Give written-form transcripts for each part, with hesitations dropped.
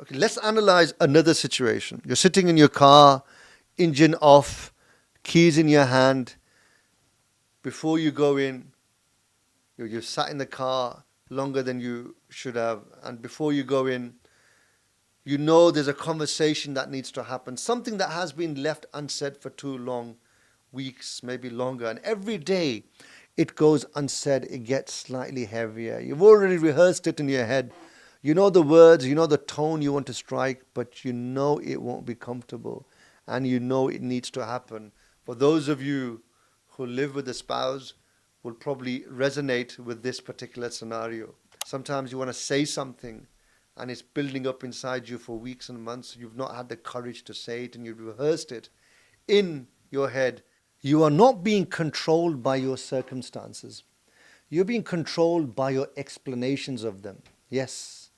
Okay, let's analyze another situation. You're sitting in your car, engine off, keys in your hand. Before you go in, you've sat in the car longer than you should have. And before you go in, you know there's a conversation that needs to happen, something that has been left unsaid for too long, weeks, maybe longer. And every day it goes unsaid, it gets slightly heavier. You've already rehearsed it in your head. You know the words, you know the tone you want to strike, but you know it won't be comfortable. And you know it needs to happen. For those of you who live with a spouse, will probably resonate with this particular scenario. Sometimes you want to say something and it's building up inside you for weeks and months. You've not had the courage to say it and you've rehearsed it in your head. You are not being controlled by your circumstances. You're being controlled by your explanations of them. Yes.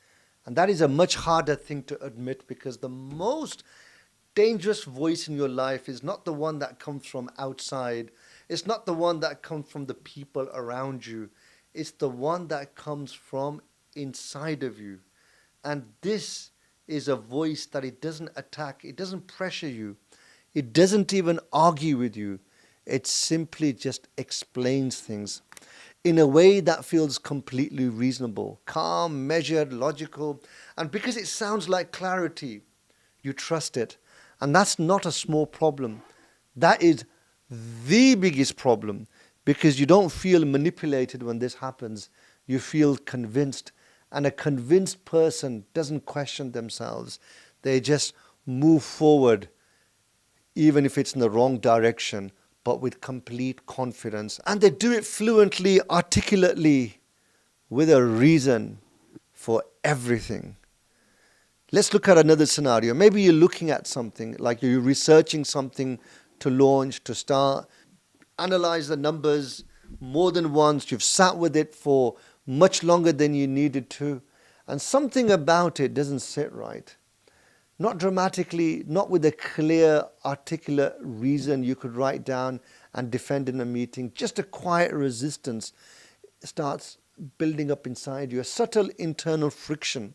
And that is a much harder thing to admit, because the most dangerous voice in your life is not the one that comes from outside. It's not the one that comes from the people around you. It's the one that comes from inside of you. And this is a voice that it doesn't attack, it doesn't pressure you, it doesn't even argue with you. It simply just explains things in a way that feels completely reasonable, calm, measured, logical. And because it sounds like clarity, you trust it. And that's not a small problem. That is the biggest problem, because you don't feel manipulated when this happens. You feel convinced. And a convinced person doesn't question themselves. They just move forward, even if it's in the wrong direction, but with complete confidence. And they do it fluently, articulately, with a reason for everything. Let's look at another scenario. Maybe you're looking at something, like you're researching something to launch, to start. Analyze the numbers more than once. You've sat with it for much longer than you needed to, and something about it doesn't sit right. Not dramatically, not with a clear, articulate reason you could write down and defend in a meeting. Just a quiet resistance starts building up inside you, a subtle internal friction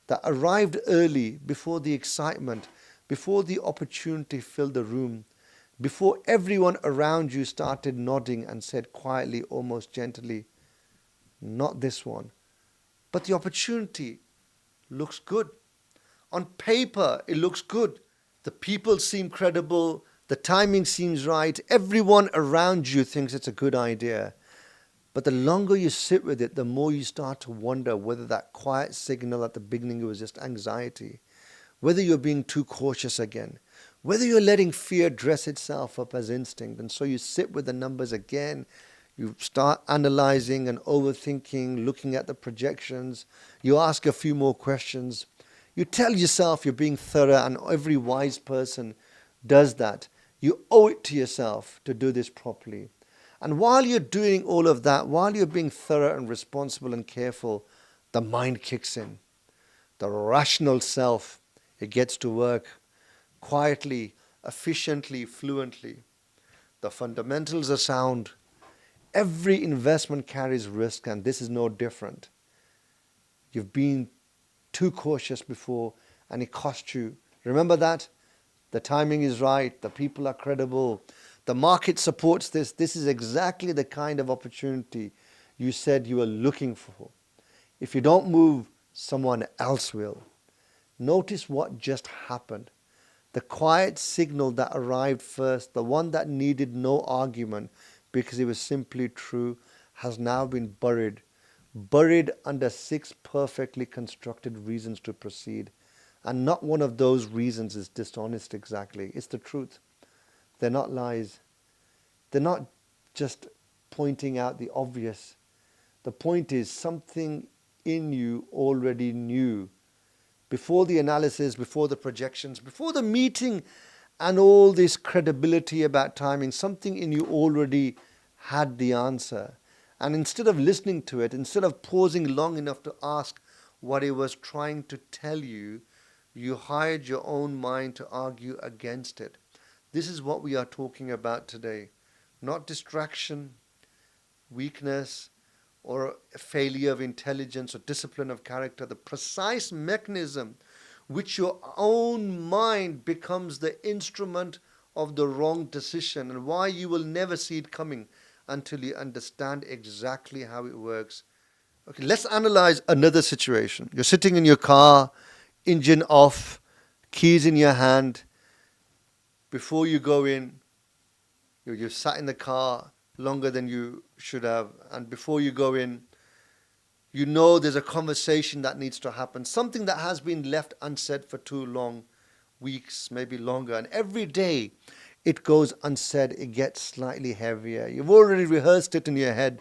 that arrived early, before the excitement, before the opportunity filled the room, before everyone around you started nodding and said quietly, almost gently, "Not this one." But the opportunity looks good. On paper, it looks good. The people seem credible. The timing seems right. Everyone around you thinks it's a good idea. But the longer you sit with it, the more you start to wonder whether that quiet signal at the beginning was just anxiety, whether you're being too cautious again, whether you're letting fear dress itself up as instinct. And so you sit with the numbers again. You start analyzing and overthinking, looking at the projections. You ask a few more questions. You tell yourself you're being thorough, and every wise person does that. You owe it to yourself to do this properly. And while you're doing all of that, while you're being thorough and responsible and careful, the mind kicks in. The rational self, it gets to work quietly, efficiently, fluently. The fundamentals are sound. Every investment carries risk, and this is no different. You've been too cautious before, and it cost you. Remember that? The timing is right. The people are credible. The market supports this. This is exactly the kind of opportunity you said you were looking for. If you don't move, someone else will. Notice what just happened. The quiet signal that arrived first, the one that needed no argument because it was simply true, has now been buried under 6 perfectly constructed reasons to proceed. And not one of those reasons is dishonest exactly. It's the truth. They're not lies. They're not just pointing out the obvious. The point is, something in you already knew. Before the analysis, before the projections, before the meeting and all this credibility about timing, something in you already had the answer. And instead of listening to it, instead of pausing long enough to ask what it was trying to tell you, you hired your own mind to argue against it. This is what we are talking about today. Not distraction, weakness, or a failure of intelligence or discipline of character. The precise mechanism which your own mind becomes the instrument of the wrong decision, and why you will never see it coming until you understand exactly how it works. Okay, let's analyze another situation. You're sitting in your car, engine off, keys in your hand. Before you go in, you've sat in the car longer than you should have, and before you go in, you know there's a conversation that needs to happen, something that has been left unsaid for too long, weeks, maybe longer, and every day it goes unsaid, it gets slightly heavier. You've already rehearsed it in your head.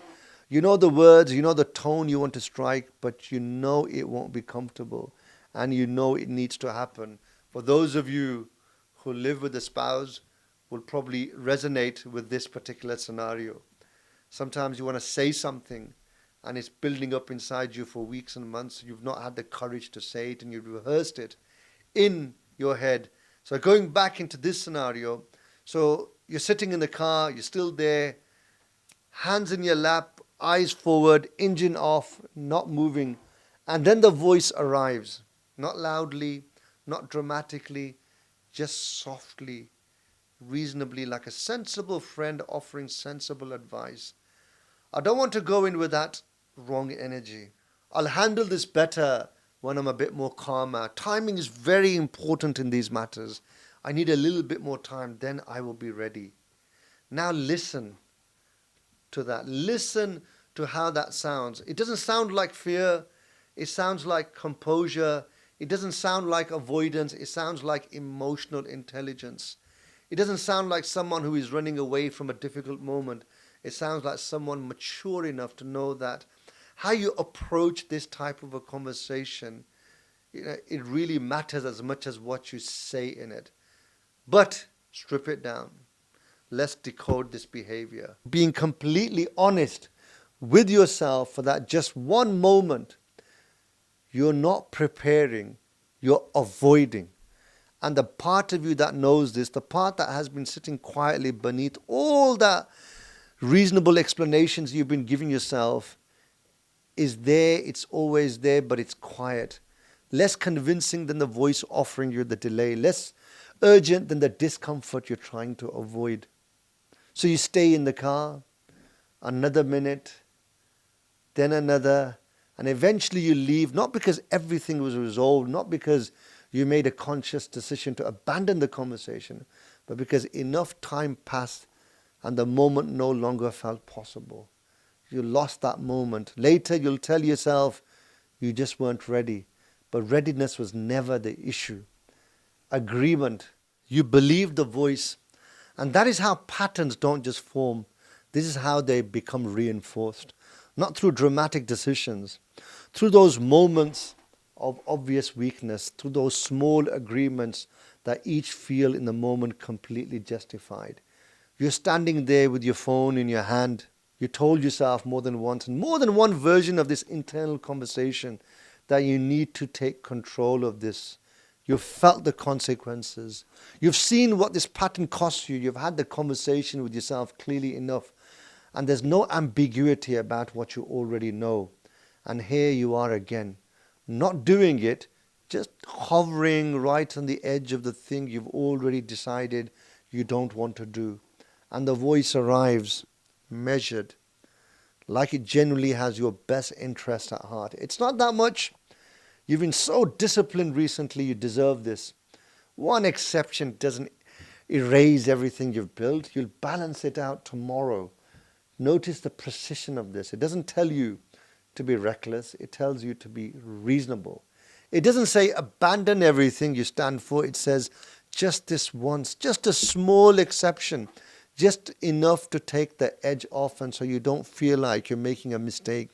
You know the words, you know the tone you want to strike, but you know it won't be comfortable, and you know it needs to happen. For those of you who live with a spouse, will probably resonate with this particular scenario. Sometimes you want to say something and it's building up inside you for weeks and months. You've not had the courage to say it, and you've rehearsed it in your head. So going back into this scenario, so you're sitting in the car, you're still there, hands in your lap, eyes forward, engine off, not moving, and then the voice arrives, not loudly, not dramatically, just softly, reasonably, like a sensible friend offering sensible advice. I don't want to go in with that wrong energy. I'll handle this better when I'm a bit more calmer. Timing is very important in these matters. I need a little bit more time, then I will be ready. Now listen to that. Listen to how that sounds. It doesn't sound like fear. It sounds like composure. It doesn't sound like avoidance. It sounds like emotional intelligence. It doesn't sound like someone who is running away from a difficult moment. It sounds like someone mature enough to know that how you approach this type of a conversation, it really matters as much as what you say in it. But strip it down. Let's decode this behavior. Being completely honest with yourself for that just one moment. You're not preparing, you're avoiding. And the part of you that knows this, the part that has been sitting quietly beneath all the reasonable explanations you've been giving yourself, is there, it's always there, but it's quiet. Less convincing than the voice offering you the delay, less urgent than the discomfort you're trying to avoid. So you stay in the car, another minute, then another, and eventually you leave, not because everything was resolved, not because you made a conscious decision to abandon the conversation, but because enough time passed and the moment no longer felt possible. You lost that moment. Later you'll tell yourself you just weren't ready, but readiness was never the issue. Agreement. You believed the voice, and that is how patterns don't just form. This is how they become reinforced. Not through dramatic decisions, through those moments of obvious weakness, through those small agreements that each feel in the moment completely justified. You're standing there with your phone in your hand. You told yourself more than once, and more than one version of this internal conversation, that you need to take control of this. You've felt the consequences. You've seen what this pattern costs you. You've had the conversation with yourself clearly enough. And there's no ambiguity about what you already know. And here you are again, not doing it, just hovering right on the edge of the thing you've already decided you don't want to do. And the voice arrives, measured, like it genuinely has your best interest at heart. It's not that much. You've been so disciplined recently, you deserve this. One exception doesn't erase everything you've built. You'll balance it out tomorrow. Notice the precision of this. It doesn't tell you to be reckless. It tells you to be reasonable. It doesn't say abandon everything you stand for. It says just this once, just a small exception, just enough to take the edge off, and so you don't feel like you're making a mistake.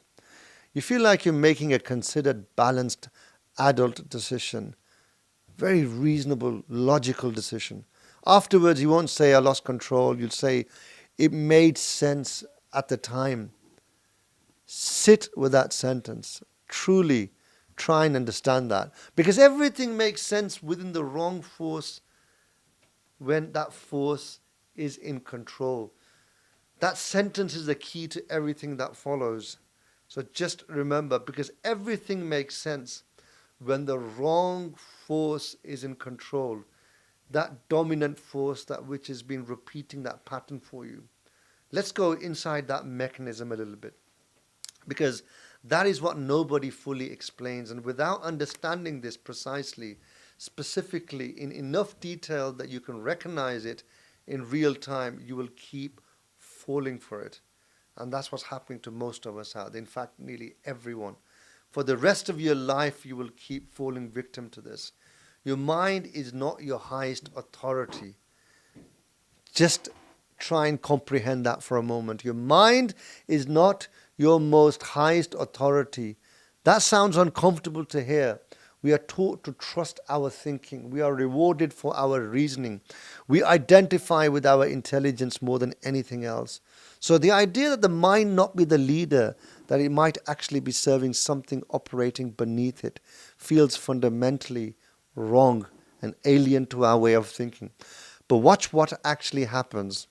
You feel like you're making a considered, balanced, adult decision. Very reasonable, logical decision. Afterwards, you won't say, I lost control. You'll say, it made sense at the time. Sit with that sentence. Truly try and understand that. Because everything makes sense within the wrong force when that force is in control. That sentence is the key to everything that follows. So just remember, because everything makes sense when the wrong force is in control, that dominant force that which has been repeating that pattern for you. Let's go inside that mechanism a little bit, because that is what nobody fully explains. And without understanding this precisely, specifically, in enough detail that you can recognize it in real time, you will keep falling for it. And that's what's happening to most of us out there. In fact, nearly everyone. For the rest of your life, you will keep falling victim to this. Your mind is not your highest authority. Just try and comprehend that for a moment. Your mind is not your most highest authority. That sounds uncomfortable to hear. We are taught to trust our thinking. We are rewarded for our reasoning. We identify with our intelligence more than anything else. So the idea that the mind not be the leader, that it might actually be serving something operating beneath it, feels fundamentally wrong and alien to our way of thinking. But watch what actually happens.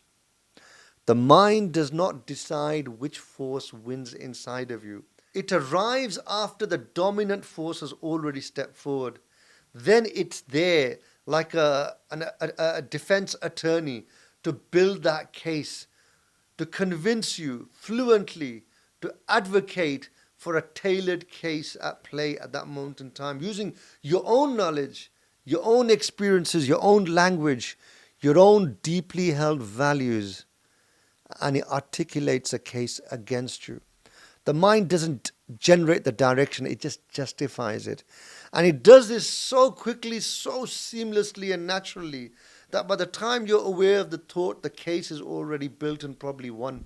The mind does not decide which force wins inside of you. It arrives after the dominant force has already stepped forward. Then it's there like a defense attorney to build that case, to convince you fluently, to advocate for a tailored case at play at that moment in time, using your own knowledge, your own experiences, your own language, your own deeply held values, and it articulates a case against you. The mind doesn't generate the direction, it just justifies it. And it does this so quickly, so seamlessly and naturally, that by the time you're aware of the thought, the case is already built and probably won.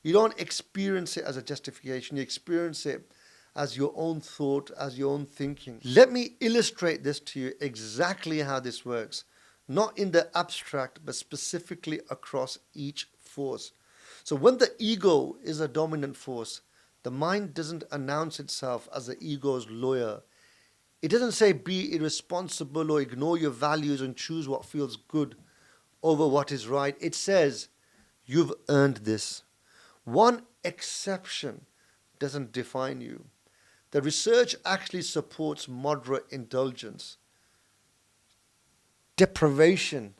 You don't experience it as a justification, you experience it as your own thought, as your own thinking. Let me illustrate this to you exactly how this works. Not in the abstract, but specifically across each force. So when the ego is a dominant force, the mind doesn't announce itself as the ego's lawyer. It doesn't say be irresponsible or ignore your values and choose what feels good over what is right. It says you've earned this. One exception doesn't define you. The research actually supports moderate indulgence. Deprivation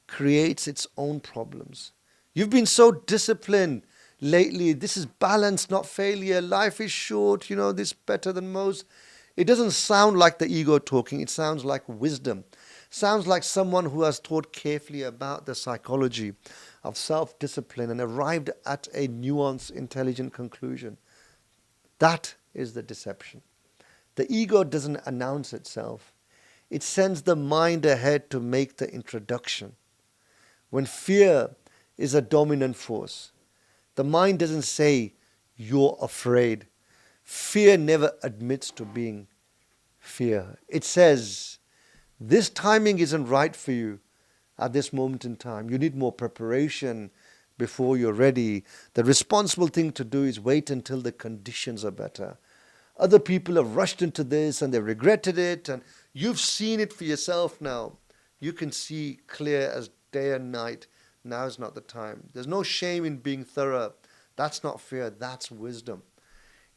creates its own problems. You've been so disciplined lately. This is balance, not failure. Life is short. This better than most. It doesn't sound like the ego talking. It sounds like wisdom. Sounds like someone who has thought carefully about the psychology of self-discipline and arrived at a nuanced, intelligent conclusion. That is the deception. The ego doesn't announce itself. It sends the mind ahead to make the introduction. When fear is a dominant force, the mind doesn't say, you're afraid. Fear never admits to being fear. It says, this timing isn't right for you at this moment in time. You need more preparation before you're ready. The responsible thing to do is wait until the conditions are better. Other people have rushed into this and they regretted it, and you've seen it for yourself now. You can see clear as day and night. Now is not the time. There's no shame in being thorough. That's not fear, that's wisdom.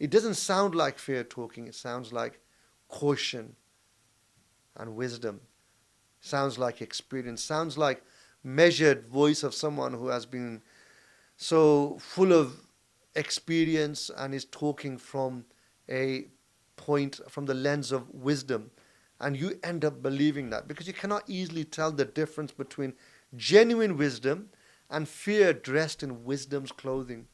It doesn't sound like fear talking. It sounds like caution and wisdom. Sounds like experience. Sounds like measured voice of someone who has been so full of experience and is talking from a point, from the lens of wisdom. And you end up believing that because you cannot easily tell the difference between genuine wisdom and fear dressed in wisdom's clothing.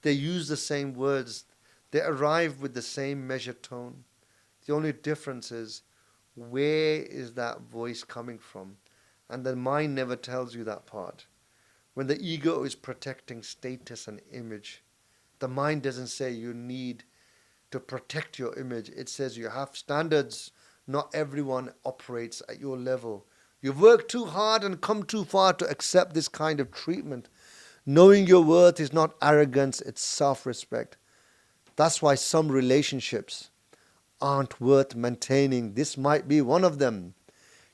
They use the same words. They arrive with the same measured tone. The only difference is, where is that voice coming from? And the mind never tells you that part. When the ego is protecting status and image, the mind doesn't say you need to protect your image. It says you have standards. Not everyone operates at your level. You've worked too hard and come too far to accept this kind of treatment. Knowing your worth is not arrogance, it's self-respect. That's why some relationships aren't worth maintaining. This might be one of them.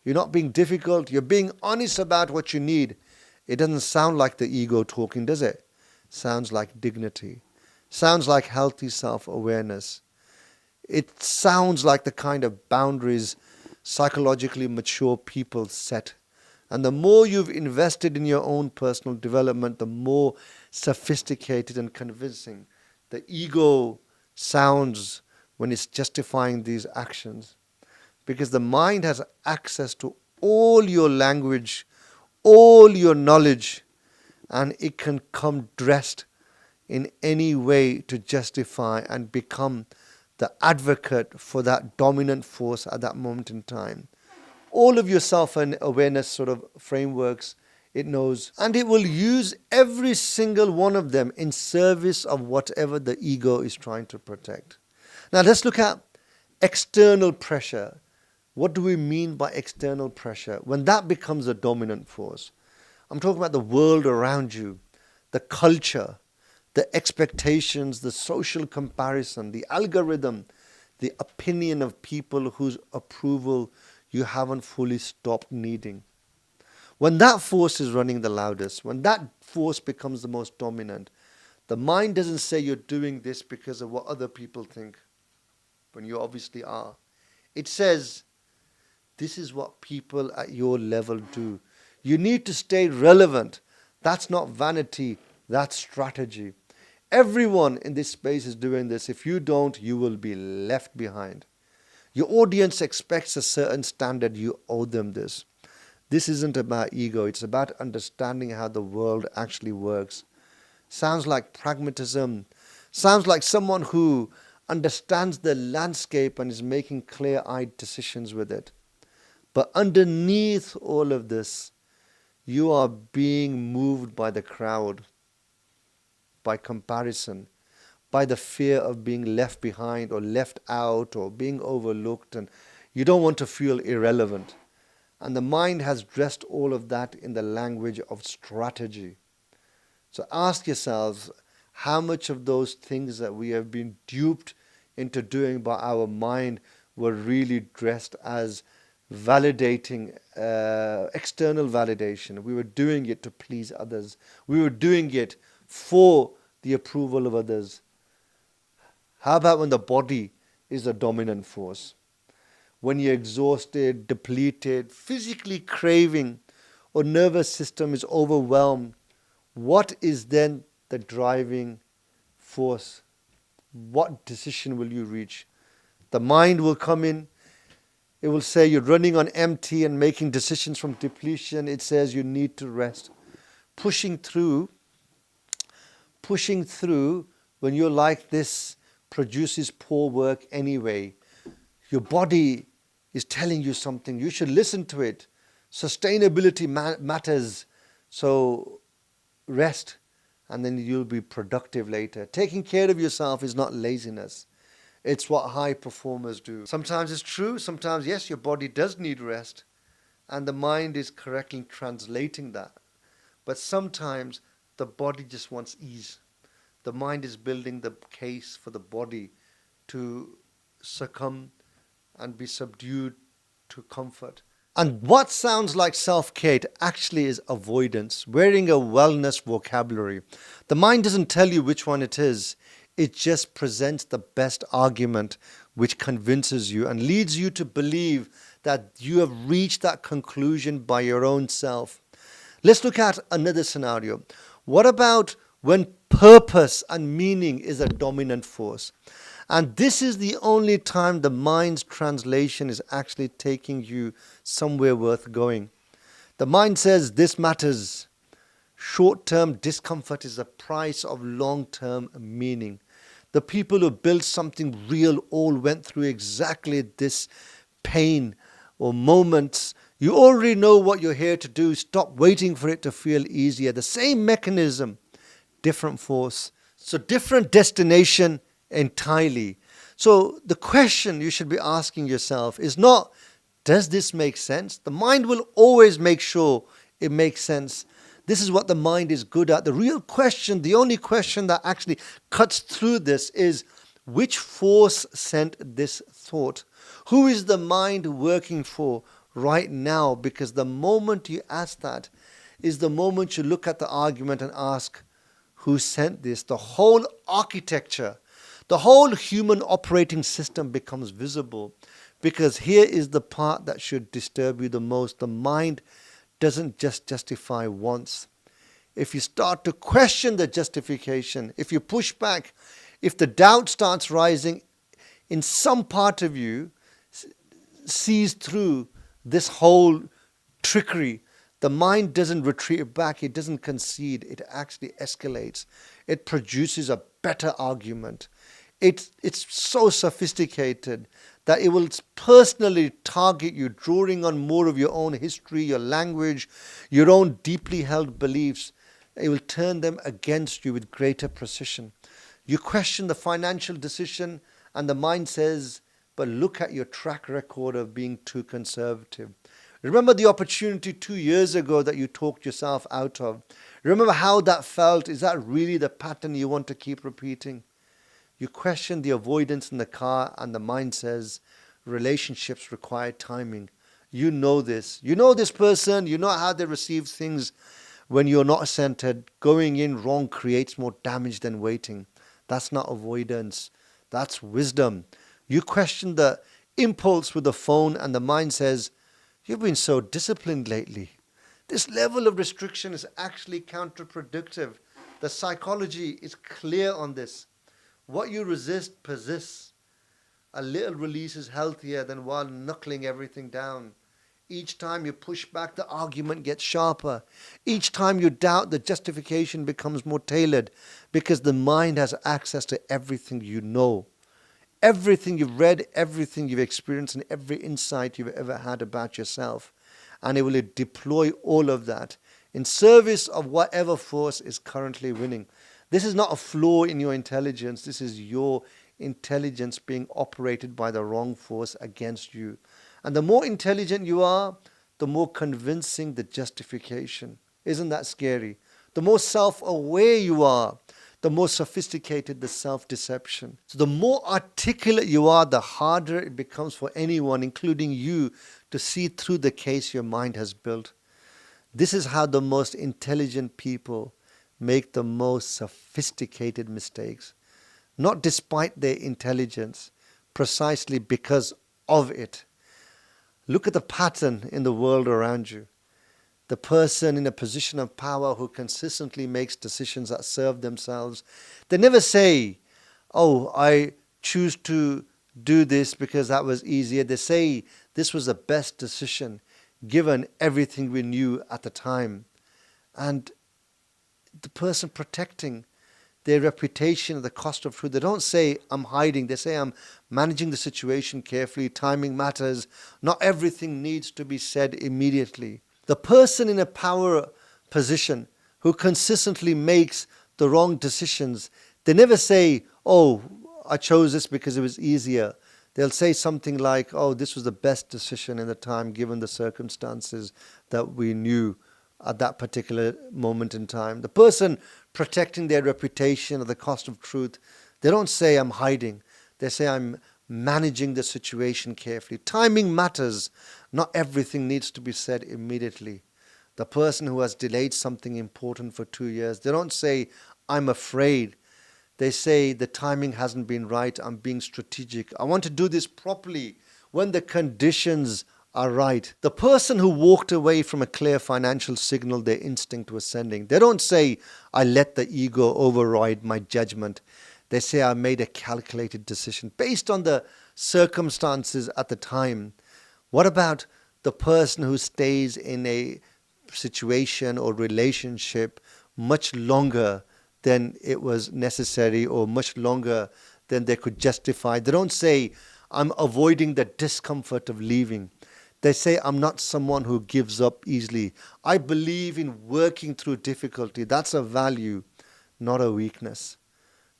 You're not being difficult, you're being honest about what you need. It doesn't sound like the ego talking, does it? Sounds like dignity. Sounds like healthy self-awareness. It sounds like the kind of boundaries psychologically mature people set. And the more you've invested in your own personal development, the more sophisticated and convincing the ego sounds when it's justifying these actions. Because the mind has access to all your language, all your knowledge, and it can come dressed in any way to justify and become the advocate for that dominant force at that moment in time. All of your self-awareness sort of frameworks, it knows, and it will use every single one of them in service of whatever the ego is trying to protect. Now let's look at external pressure. What do we mean by external pressure? When that becomes a dominant force, I'm talking about the world around you, the culture, the expectations, the social comparison, the algorithm, the opinion of people whose approval you haven't fully stopped needing. When that force is running the loudest, when that force becomes the most dominant, the mind doesn't say you're doing this because of what other people think, when you obviously are. It says, this is what people at your level do. You need to stay relevant. That's not vanity, that's strategy. Everyone in this space is doing this. If you don't, you will be left behind. Your audience expects a certain standard. You owe them this. This isn't about ego. It's about understanding how the world actually works. Sounds like pragmatism. Sounds like someone who understands the landscape and is making clear-eyed decisions with it. But underneath all of this, you are being moved by the crowd, by comparison, by the fear of being left behind or left out or being overlooked, and you don't want to feel irrelevant. And the mind has dressed all of that in the language of strategy. So ask yourselves, how much of those things that we have been duped into doing by our mind were really dressed as validating, external validation. We were doing it to please others. We were doing it for the approval of others. How about when the body is the dominant force? When you're exhausted, depleted, physically craving, or nervous system is overwhelmed, what is then the driving force? What decision will you reach? The mind will come in. It will say you're running on empty and making decisions from depletion. It says you need to rest. Pushing through when you're like this produces poor work anyway. Your body is telling you something. You should listen to it. Sustainability matters. So rest, and then you'll be productive later. Taking care of yourself is not laziness. It's what high performers do. Sometimes it's true. Sometimes, yes, your body does need rest, and the mind is correctly translating that. But sometimes the body just wants ease. The mind is building the case for the body to succumb and be subdued to comfort. And what sounds like self-care actually is avoidance, wearing a wellness vocabulary. The mind doesn't tell you which one it is. It just presents the best argument which convinces you and leads you to believe that you have reached that conclusion by your own self. Let's look at another scenario. What about when purpose and meaning is a dominant force? And this is the only time the mind's translation is actually taking you somewhere worth going. The mind says this matters. Short-term discomfort is the price of long-term meaning. The people who built something real all went through exactly this pain or moments. You already know what you're here to do. Stop waiting for it to feel easier. The same mechanism, different force. So different destination entirely. So the question you should be asking yourself is not, does this make sense? The mind will always make sure it makes sense. This is what the mind is good at. The real question, the only question that actually cuts through this is, which force sent this thought? Who is the mind working for right now? Because the moment you ask that is the moment you look at the argument and ask, who sent this? The whole architecture, The whole human operating system becomes visible, because here is the part that should disturb you the most. The mind doesn't just justify once. If you start to question the justification, if you push back, if the doubt starts rising, in some part of you sees through this whole trickery, the mind doesn't retreat back, it doesn't concede, it actually escalates. It produces a better argument. It's so sophisticated that it will personally target you, drawing on more of your own history, your language, your own deeply held beliefs. It will turn them against you with greater precision. You question the financial decision, and the mind says, but look at your track record of being too conservative. Remember the opportunity 2 years ago that you talked yourself out of. Remember how that felt. Is that really the pattern you want to keep repeating? You question the avoidance in the car, and the mind says, relationships require timing. You know this. You know this person. You know how they receive things when you're not centered. Going in wrong creates more damage than waiting. That's not avoidance. That's wisdom. You question the impulse with the phone, and the mind says, you've been so disciplined lately. This level of restriction is actually counterproductive. The psychology is clear on this. What you resist persists. A little release is healthier than while knuckling everything down. Each time you push back, the argument gets sharper. Each time you doubt, the justification becomes more tailored, because the mind has access to everything you know. Everything you've read, everything you've experienced, and every insight you've ever had about yourself. And it will deploy all of that in service of whatever force is currently winning. This is not a flaw in your intelligence. This is your intelligence being operated by the wrong force against you. And the more intelligent you are, the more convincing the justification. Isn't that scary? The more self-aware you are, the more sophisticated the self-deception. So the more articulate you are, the harder it becomes for anyone, including you, to see through the case your mind has built. This is how the most intelligent people make the most sophisticated mistakes. Not despite their intelligence, precisely because of it. Look at the pattern in the world around you. The person in a position of power who consistently makes decisions that serve themselves, they never say, oh, I choose to do this because that was easier. They say, this was the best decision given everything we knew at the time. And the person protecting their reputation at the cost of truth, they don't say, I'm hiding. They say, I'm managing the situation carefully. Timing matters. Not everything needs to be said immediately. The person in a power position who consistently makes the wrong decisions, they never say, oh, I chose this because it was easier. They'll say something like, oh, this was the best decision in the time given the circumstances that we knew at that particular moment in time. The person protecting their reputation at the cost of truth, they don't say, I'm hiding. They say, I'm managing the situation carefully. Timing matters. Not everything needs to be said immediately. The person who has delayed something important for 2 years, they don't say, I'm afraid. They say, the timing hasn't been right. I'm being strategic. I want to do this properly when the conditions are right. The person who walked away from a clear financial signal their instinct was sending, they don't say, I let the ego override my judgment. They say, I made a calculated decision based on the circumstances at the time. What about the person who stays in a situation or relationship much longer than it was necessary or much longer than they could justify? They don't say, I'm avoiding the discomfort of leaving. They say, I'm not someone who gives up easily. I believe in working through difficulty. That's a value, not a weakness.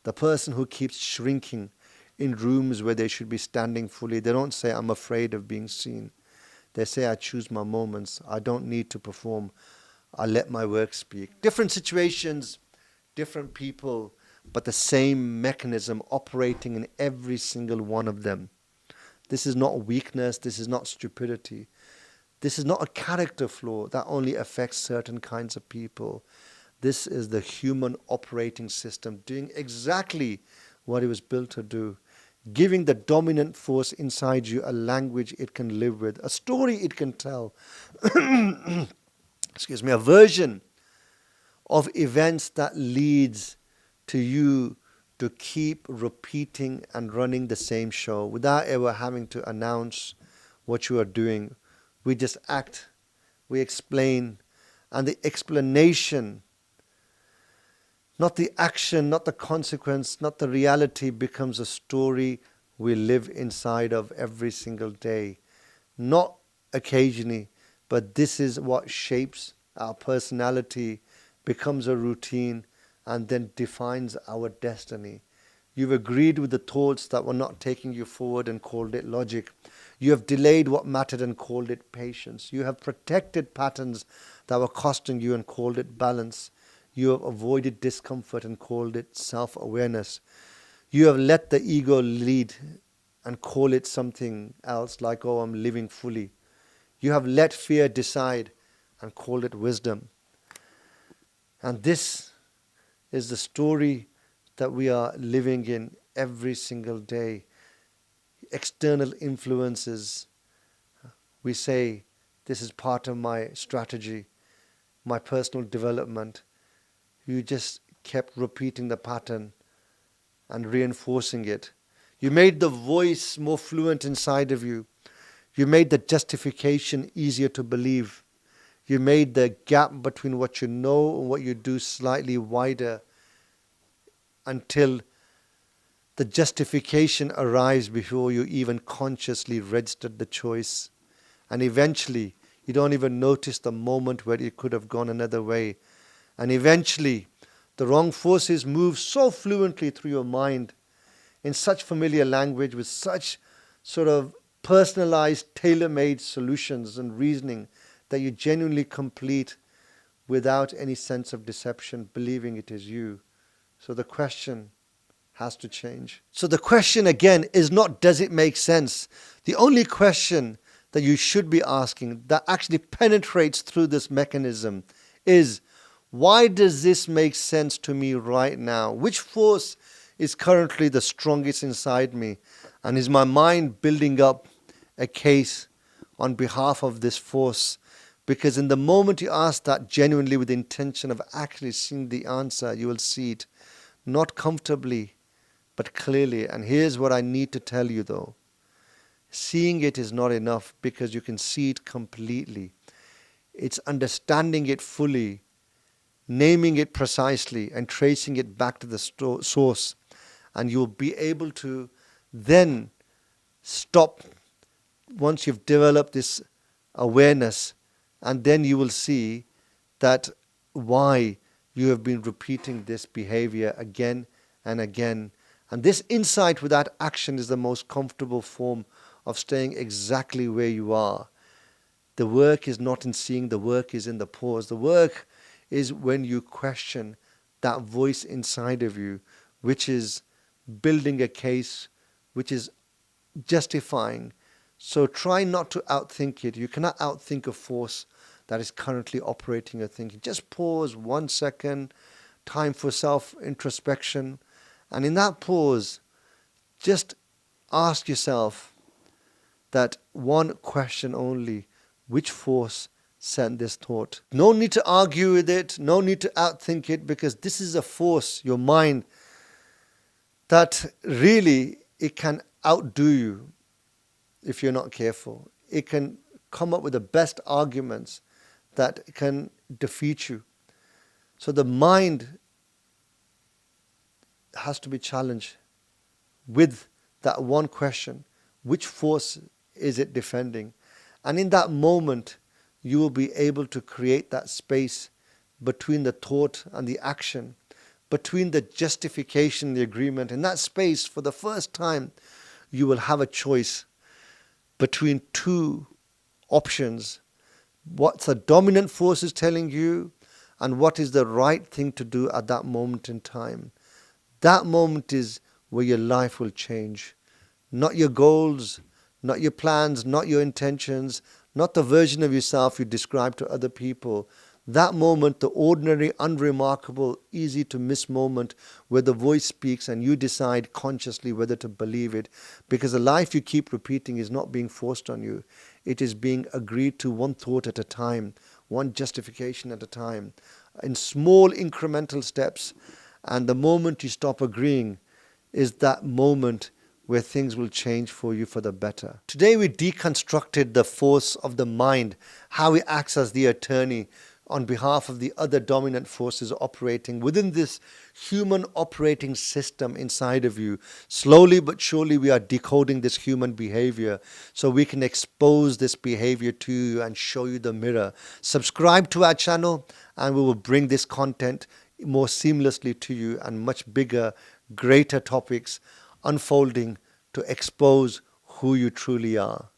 The person who keeps shrinking in rooms where they should be standing fully, they don't say, I'm afraid of being seen. They say, I choose my moments. I don't need to perform. I let my work speak. Different situations, different people, but the same mechanism operating in every single one of them. This is not weakness. This is not stupidity. This is not a character flaw that only affects certain kinds of people. This is the human operating system doing exactly what it was built to do. Giving the dominant force inside you a language it can live with, a story it can tell, excuse me, a version of events that leads to you to keep repeating and running the same show without ever having to announce what you are doing. We just act, we explain, and the explanation, not the action, not the consequence, not the reality, becomes a story we live inside of every single day. Not occasionally, but this is what shapes our personality, becomes a routine, and then defines our destiny. You've agreed with the thoughts that were not taking you forward and called it logic. You have delayed what mattered and called it patience. You have protected patterns that were costing you and called it balance. You have avoided discomfort and called it self-awareness. You have let the ego lead and call it something else like, oh, I'm living fully. You have let fear decide and called it wisdom. And this is the story that we are living in every single day. External influences. We say, this is part of my strategy, my personal development. You just kept repeating the pattern and reinforcing it. You made the voice more fluent inside of you. You made the justification easier to believe. You made the gap between what you know and what you do slightly wider until the justification arrives before you even consciously registered the choice. And eventually, you don't even notice the moment where it could have gone another way. And eventually, the wrong forces move so fluently through your mind in such familiar language with such sort of personalized, tailor-made solutions and reasoning that you genuinely complete without any sense of deception, believing it is you. So the question has to change. So the question again is not, does it make sense? The only question that you should be asking that actually penetrates through this mechanism is, why does this make sense to me right now? Which force is currently the strongest inside me? And is my mind building up a case on behalf of this force? Because in the moment you ask that genuinely with the intention of actually seeing the answer, you will see it not comfortably, but clearly. And here's what I need to tell you though. Seeing it is not enough because you can see it completely. It's understanding it fully, naming it precisely and tracing it back to the source. And you'll be able to then stop once you've developed this awareness, and then you will see that why you have been repeating this behavior again and again. And this insight without action is the most comfortable form of staying exactly where you are. The work is not in seeing, the work is in the pause. The work is when you question that voice inside of you, which is building a case, which is justifying. So try not to outthink it. You cannot outthink a force that is currently operating your thinking. Just pause 1 second, time for self-introspection. And in that pause, just ask yourself that one question only: which force sent this thought? No need to argue with it, no need to outthink it, because this is a force, your mind, that really it can outdo you if you're not careful. It can come up with the best arguments that can defeat you. So the mind has to be challenged with that one question: which force is it defending? And in that moment, you will be able to create that space between the thought and the action, between the justification, the agreement. In that space, for the first time, you will have a choice between two options. What the dominant force is telling you and what is the right thing to do at that moment in time. That moment is where your life will change. Not your goals, not your plans, not your intentions, not the version of yourself you describe to other people. That moment, the ordinary, unremarkable, easy to miss moment where the voice speaks and you decide consciously whether to believe it. Because the life you keep repeating is not being forced on you. It is being agreed to one thought at a time, one justification at a time, in small incremental steps. And the moment you stop agreeing is that moment where things will change for you for the better. Today we deconstructed the force of the mind, how it acts as the attorney on behalf of the other dominant forces operating within this human operating system inside of you. Slowly but surely we are decoding this human behavior so we can expose this behavior to you and show you the mirror. Subscribe to our channel and we will bring this content more seamlessly to you and much bigger, greater topics unfolding to expose who you truly are.